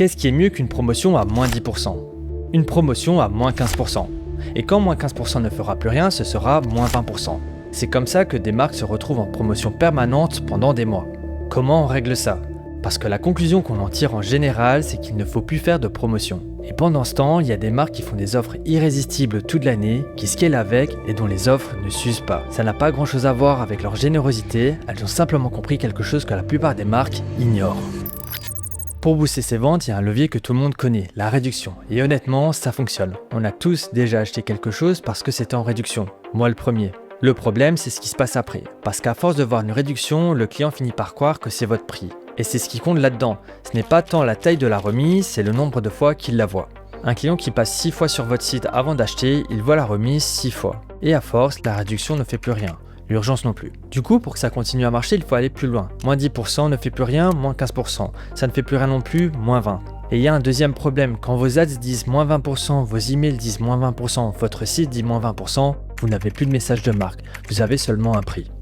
Qu'est-ce qui est mieux qu'une promotion à moins 10%? Une promotion à moins 15%. Et quand moins 15% ne fera plus rien, ce sera moins 20%. C'est comme ça que des marques se retrouvent en promotion permanente pendant des mois. Comment on règle ça? Parce que la conclusion qu'on en tire en général, c'est qu'il ne faut plus faire de promotion. Et pendant ce temps, il y a des marques qui font des offres irrésistibles toute l'année, qui scalent avec et dont les offres ne s'usent pas. Ça n'a pas grand chose à voir avec leur générosité, elles ont simplement compris quelque chose que la plupart des marques ignorent. Pour booster ses ventes, il y a un levier que tout le monde connaît, la réduction. Et honnêtement, ça fonctionne. On a tous déjà acheté quelque chose parce que c'était en réduction. Moi le premier. Le problème, c'est ce qui se passe après. Parce qu'à force de voir une réduction, le client finit par croire que c'est votre prix. Et c'est ce qui compte là-dedans. Ce n'est pas tant la taille de la remise, c'est le nombre de fois qu'il la voit. Un client qui passe 6 fois sur votre site avant d'acheter, il voit la remise 6 fois. Et à force, la réduction ne fait plus rien. L'urgence non plus. Du coup, pour que ça continue à marcher, il faut aller plus loin. Moins 10% ne fait plus rien, moins 15%. Ça ne fait plus rien non plus, moins 20%. Et il y a un deuxième problème, quand vos ads disent moins 20%, vos emails disent moins 20%, votre site dit moins 20%, vous n'avez plus de message de marque, vous avez seulement un prix.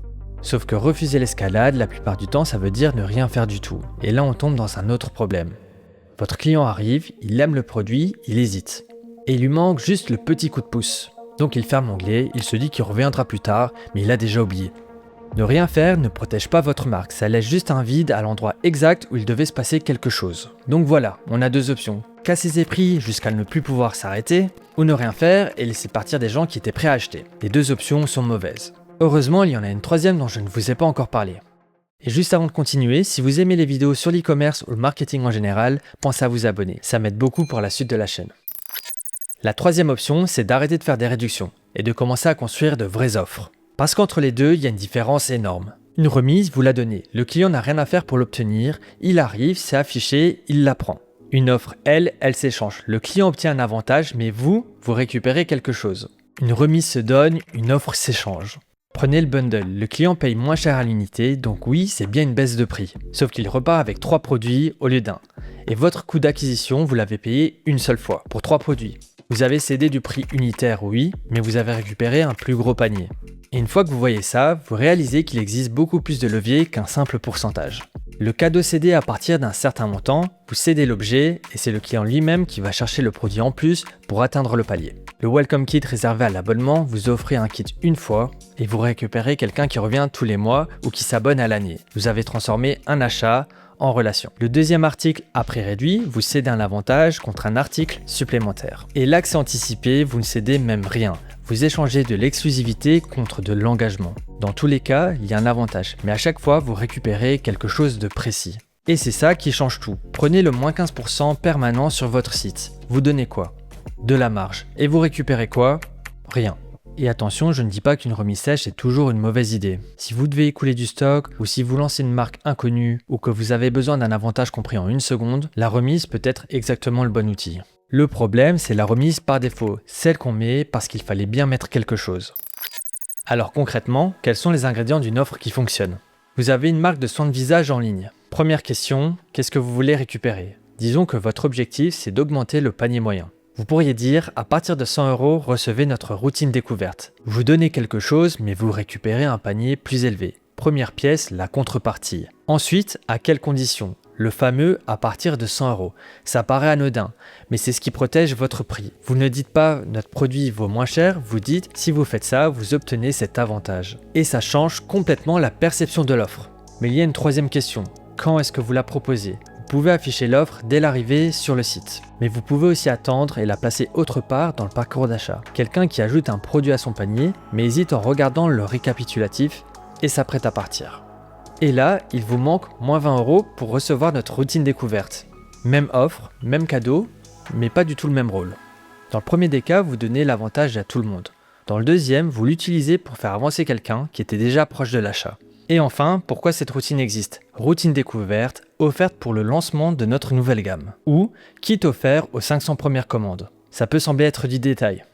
Sauf que refuser l'escalade, la plupart du temps, ça veut dire ne rien faire du tout. Et là, on tombe dans un autre problème. Votre client arrive, il aime le produit, il hésite. Et il lui manque juste le petit coup de pouce. Donc il ferme l'onglet, il se dit qu'il reviendra plus tard, mais il a déjà oublié. Ne rien faire ne protège pas votre marque, ça laisse juste un vide à l'endroit exact où il devait se passer quelque chose. Donc voilà, on a deux options. Casser ses prix jusqu'à ne plus pouvoir s'arrêter, ou ne rien faire et laisser partir des gens qui étaient prêts à acheter. Les deux options sont mauvaises. Heureusement, il y en a une troisième dont je ne vous ai pas encore parlé. Et juste avant de continuer, si vous aimez les vidéos sur l'e-commerce ou le marketing en général, pensez à vous abonner, ça m'aide beaucoup pour la suite de la chaîne. La troisième option, c'est d'arrêter de faire des réductions et de commencer à construire de vraies offres. Parce qu'entre les deux, il y a une différence énorme. Une remise, vous la donnez, le client n'a rien à faire pour l'obtenir, il arrive, c'est affiché, il la prend. Une offre, elle s'échange. Le client obtient un avantage, mais vous récupérez quelque chose. Une remise se donne, une offre s'échange. Prenez le bundle, le client paye moins cher à l'unité, donc oui, c'est bien une baisse de prix. Sauf qu'il repart avec 3 produits au lieu d'un. Et votre coût d'acquisition, vous l'avez payé une seule fois, pour 3 produits. Vous avez cédé du prix unitaire, oui, mais vous avez récupéré un plus gros panier. Et une fois que vous voyez ça, vous réalisez qu'il existe beaucoup plus de leviers qu'un simple pourcentage. Le cadeau cédé à partir d'un certain montant, vous cédez l'objet et c'est le client lui-même qui va chercher le produit en plus pour atteindre le palier. Le Welcome Kit réservé à l'abonnement, vous offrez un kit une fois et vous récupérez quelqu'un qui revient tous les mois ou qui s'abonne à l'année. Vous avez transformé un achat en relation. Le deuxième article à prix réduit, vous cédez un avantage contre un article supplémentaire. Et l'accès anticipé, vous ne cédez même rien. Vous échangez de l'exclusivité contre de l'engagement. Dans tous les cas, il y a un avantage, mais à chaque fois, vous récupérez quelque chose de précis. Et c'est ça qui change tout. Prenez le moins 15% permanent sur votre site. Vous donnez quoi? De la marge. Et vous récupérez quoi? Rien. Et attention, je ne dis pas qu'une remise sèche est toujours une mauvaise idée. Si vous devez écouler du stock, ou si vous lancez une marque inconnue, ou que vous avez besoin d'un avantage compris en une seconde, la remise peut être exactement le bon outil. Le problème, c'est la remise par défaut, celle qu'on met parce qu'il fallait bien mettre quelque chose. Alors concrètement, quels sont les ingrédients d'une offre qui fonctionne? Vous avez une marque de soins de visage en ligne. Première question, qu'est-ce que vous voulez récupérer? Disons que votre objectif, c'est d'augmenter le panier moyen. Vous pourriez dire, à partir de 100 €, recevez notre routine découverte. Vous donnez quelque chose, mais vous récupérez un panier plus élevé. Première pièce, la contrepartie. Ensuite, à quelles conditions? Le fameux à partir de 100 €. Ça paraît anodin, mais c'est ce qui protège votre prix. Vous ne dites pas notre produit vaut moins cher, vous dites si vous faites ça, vous obtenez cet avantage. Et ça change complètement la perception de l'offre. Mais il y a une troisième question. Quand est-ce que vous la proposez? Vous pouvez afficher l'offre dès l'arrivée sur le site. Mais vous pouvez aussi attendre et la placer autre part dans le parcours d'achat. Quelqu'un qui ajoute un produit à son panier, mais hésite en regardant le récapitulatif et s'apprête à partir. Et là, il vous manque moins 20 € pour recevoir notre routine découverte. Même offre, même cadeau, mais pas du tout le même rôle. Dans le premier des cas, vous donnez l'avantage à tout le monde. Dans le deuxième, vous l'utilisez pour faire avancer quelqu'un qui était déjà proche de l'achat. Et enfin, pourquoi cette routine existe? Routine découverte, offerte pour le lancement de notre nouvelle gamme. Ou kit offert aux 500 premières commandes. Ça peut sembler être du détail,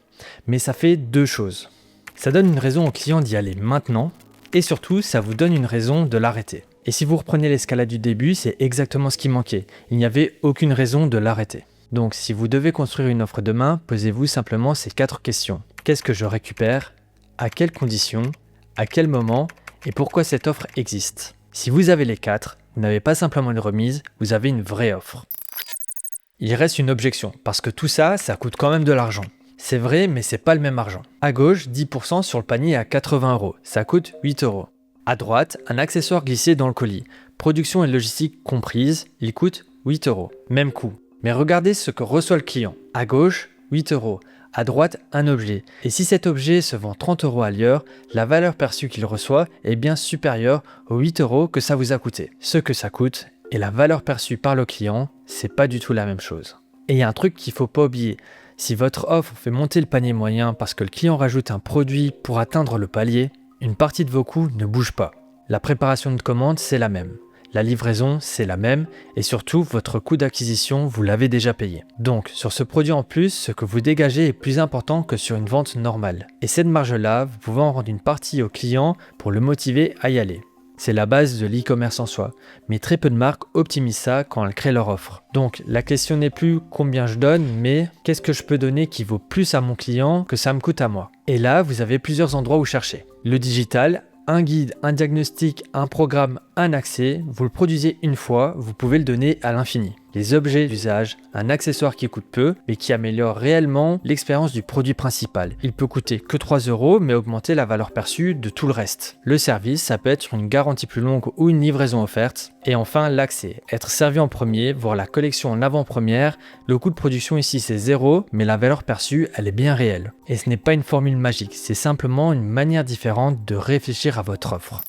mais ça fait deux choses. Ça donne une raison au client d'y aller maintenant, et surtout, ça vous donne une raison de l'arrêter. Et si vous reprenez l'escalade du début, c'est exactement ce qui manquait. Il n'y avait aucune raison de l'arrêter. Donc, si vous devez construire une offre demain, posez-vous simplement ces 4 questions. Qu'est-ce que je récupère? À quelles conditions? À quel moment? Et pourquoi cette offre existe? Si vous avez les 4, vous n'avez pas simplement une remise, vous avez une vraie offre. Il reste une objection, parce que tout ça, ça coûte quand même de l'argent. C'est vrai, mais c'est pas le même argent. À gauche, 10% sur le panier à 80 €, ça coûte 8 €. À droite, un accessoire glissé dans le colis. Production et logistique comprises, il coûte 8 €. Même coût. Mais regardez ce que reçoit le client. À gauche, 8 €. À droite, un objet. Et si cet objet se vend 30 € ailleurs, la valeur perçue qu'il reçoit est bien supérieure aux 8 € que ça vous a coûté. Ce que ça coûte et la valeur perçue par le client, c'est pas du tout la même chose. Et il y a un truc qu'il faut pas oublier. Si votre offre fait monter le panier moyen parce que le client rajoute un produit pour atteindre le palier, une partie de vos coûts ne bouge pas. La préparation de commande, c'est la même. La livraison, c'est la même. Et surtout, votre coût d'acquisition, vous l'avez déjà payé. Donc, sur ce produit en plus, ce que vous dégagez est plus important que sur une vente normale. Et cette marge-là, vous pouvez en rendre une partie au client pour le motiver à y aller. C'est la base de l'e-commerce en soi, mais très peu de marques optimisent ça quand elles créent leur offre. Donc la question n'est plus combien je donne, mais qu'est-ce que je peux donner qui vaut plus à mon client que ça me coûte à moi. Et là, vous avez plusieurs endroits où chercher. Le digital, un guide, un diagnostic, un programme, un accès, vous le produisez une fois, vous pouvez le donner à l'infini. Les objets d'usage, un accessoire qui coûte peu, mais qui améliore réellement l'expérience du produit principal. Il peut coûter que 3 €, mais augmenter la valeur perçue de tout le reste. Le service, ça peut être une garantie plus longue ou une livraison offerte. Et enfin, l'accès, être servi en premier, voir la collection en avant-première. Le coût de production ici, c'est 0, mais la valeur perçue, elle est bien réelle. Et ce n'est pas une formule magique, c'est simplement une manière différente de réfléchir à votre offre.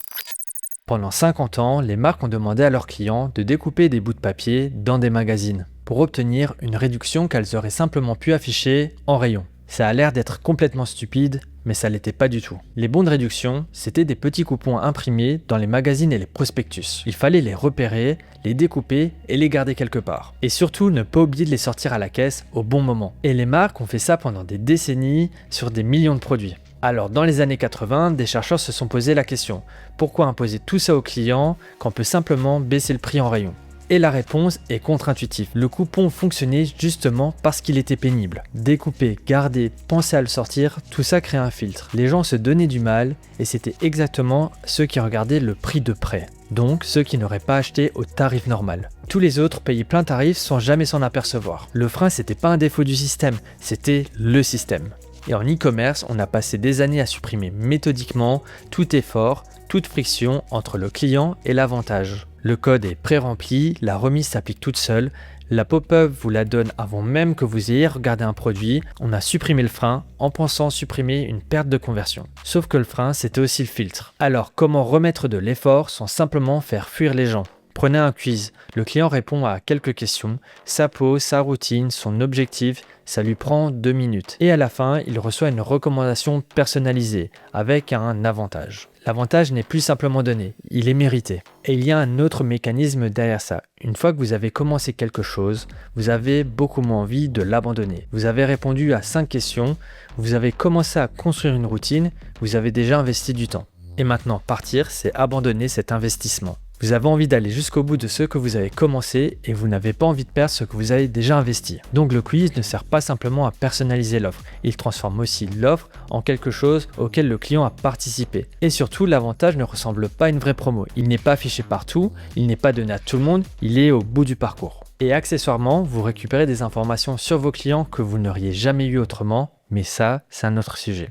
Pendant 50 ans, les marques ont demandé à leurs clients de découper des bouts de papier dans des magazines pour obtenir une réduction qu'elles auraient simplement pu afficher en rayon. Ça a l'air d'être complètement stupide, mais ça l'était pas du tout. Les bons de réduction, c'était des petits coupons imprimés dans les magazines et les prospectus. Il fallait les repérer, les découper et les garder quelque part. Et surtout, ne pas oublier de les sortir à la caisse au bon moment. Et les marques ont fait ça pendant des décennies sur des millions de produits. Alors, dans les années 80, des chercheurs se sont posé la question, pourquoi imposer tout ça aux clients quand on peut simplement baisser le prix en rayon ? Et la réponse est contre-intuitive. Le coupon fonctionnait justement parce qu'il était pénible. Découper, garder, penser à le sortir, tout ça crée un filtre. Les gens se donnaient du mal et c'était exactement ceux qui regardaient le prix de près. Donc ceux qui n'auraient pas acheté au tarif normal. Tous les autres payaient plein tarif sans jamais s'en apercevoir. Le frein, c'était pas un défaut du système, c'était le système. Et en e-commerce, on a passé des années à supprimer méthodiquement tout effort, toute friction entre le client et l'avantage. Le code est pré-rempli, la remise s'applique toute seule, la pop-up vous la donne avant même que vous ayez regardé un produit. On a supprimé le frein en pensant supprimer une perte de conversion. Sauf que le frein, c'était aussi le filtre. Alors comment remettre de l'effort sans simplement faire fuir les gens ? Prenez un quiz, le client répond à quelques questions, sa peau, sa routine, son objectif, ça lui prend 2 minutes. Et à la fin, il reçoit une recommandation personnalisée, avec un avantage. L'avantage n'est plus simplement donné, il est mérité. Et il y a un autre mécanisme derrière ça. Une fois que vous avez commencé quelque chose, vous avez beaucoup moins envie de l'abandonner. Vous avez répondu à 5 questions, vous avez commencé à construire une routine, vous avez déjà investi du temps. Et maintenant, partir, c'est abandonner cet investissement. Vous avez envie d'aller jusqu'au bout de ce que vous avez commencé et vous n'avez pas envie de perdre ce que vous avez déjà investi. Donc le quiz ne sert pas simplement à personnaliser l'offre, il transforme aussi l'offre en quelque chose auquel le client a participé. Et surtout, l'avantage ne ressemble pas à une vraie promo. Il n'est pas affiché partout, il n'est pas donné à tout le monde, il est au bout du parcours. Et accessoirement, vous récupérez des informations sur vos clients que vous n'auriez jamais eu autrement, mais ça, c'est un autre sujet.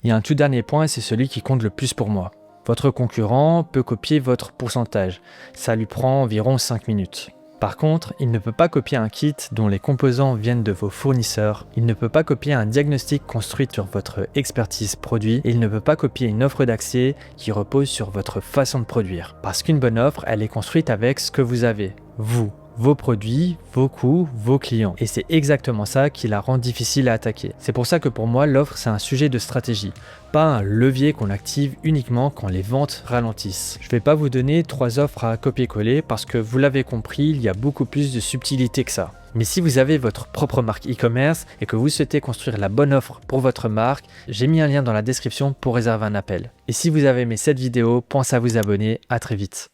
Il y a un tout dernier point et c'est celui qui compte le plus pour moi. Votre concurrent peut copier votre pourcentage, ça lui prend environ 5 minutes. Par contre, il ne peut pas copier un kit dont les composants viennent de vos fournisseurs, il ne peut pas copier un diagnostic construit sur votre expertise produit et il ne peut pas copier une offre d'accès qui repose sur votre façon de produire. Parce qu'une bonne offre, elle est construite avec ce que vous avez, vous. Vos produits, vos coûts, vos clients. Et c'est exactement ça qui la rend difficile à attaquer. C'est pour ça que pour moi, l'offre, c'est un sujet de stratégie, pas un levier qu'on active uniquement quand les ventes ralentissent. Je ne vais pas vous donner 3 offres à copier-coller parce que vous l'avez compris, il y a beaucoup plus de subtilité que ça. Mais si vous avez votre propre marque e-commerce et que vous souhaitez construire la bonne offre pour votre marque, j'ai mis un lien dans la description pour réserver un appel. Et si vous avez aimé cette vidéo, pensez à vous abonner. À très vite.